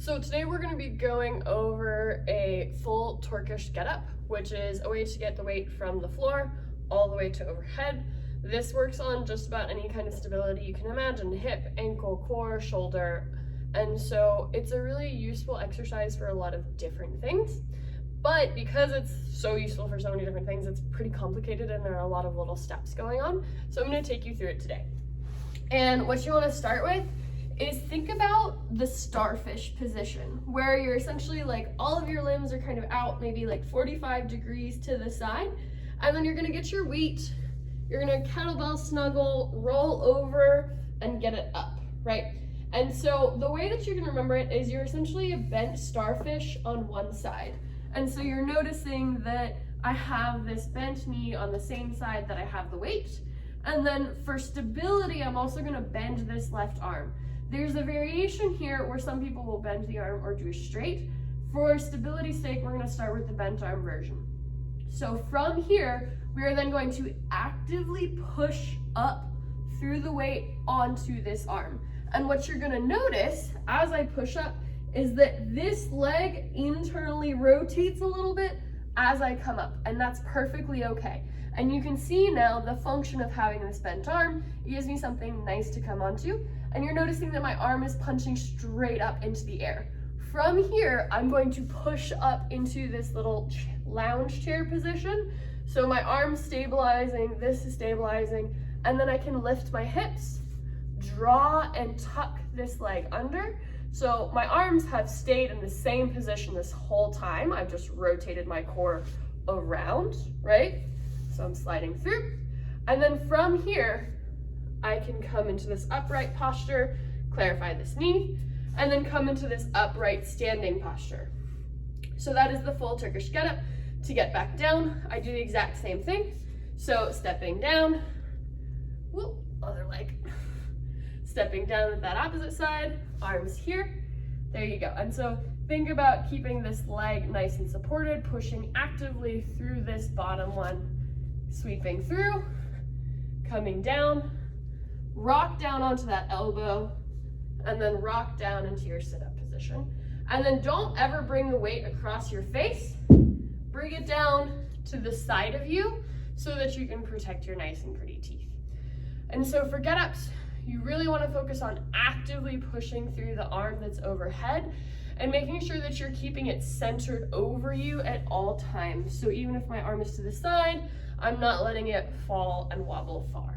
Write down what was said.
So today we're going to be going over a full Turkish Get Up, which is a way to get the weight from the floor all the way to overhead. This works on just about any kind of stability you can imagine: hip, ankle, core, shoulder. And so it's a really useful exercise for a lot of different things. But because it's so useful for so many different things, it's pretty complicated and there are a lot of little steps going on. So I'm going to take you through it today. And what you want to start with is think about the starfish position, where you're essentially like all of your limbs are kind of out, maybe like 45 degrees to the side. And then you're going to get your weight, you're going to kettlebell snuggle, roll over, and get it up, right? And so the way that you can remember it is you're essentially a bent starfish on one side. And so you're noticing that I have this bent knee on the same side that I have the weight. And then for stability, I'm also going to bend this left arm. There's a variation here where some people will bend the arm or do straight. For stability's sake, we're going to start with the bent arm version. So from here, we are then going to actively push up through the weight onto this arm. And what you're going to notice as I push up is that this leg internally rotates a little bit as I come up, and that's perfectly okay. And you can see now the function of having this bent arm. It gives me something nice to come onto. And you're noticing that my arm is punching straight up into the air. From here, I'm going to push up into this little lounge chair position. So my arm's stabilizing, this is stabilizing, and then I can lift my hips, draw and tuck this leg under. So my arms have stayed in the same position this whole time. I've just rotated my core around, right? So I'm sliding through. And then from here, I can come into this upright posture, clarify this knee, and then come into this upright standing posture. So that is the full Turkish Get Up. To get back down, I do the exact same thing. So stepping down, whoop, other leg. Stepping down with that opposite side, arms here, there you go. And so think about keeping this leg nice and supported, pushing actively through this bottom one, sweeping through, coming down, rock down onto that elbow, and then rock down into your sit-up position. And then don't ever bring the weight across your face. Bring it down to the side of you so that you can protect your nice and pretty teeth. And so for get-ups, you really want to focus on actively pushing through the arm that's overhead and making sure that you're keeping it centered over you at all times. So even if my arm is to the side, I'm not letting it fall and wobble far.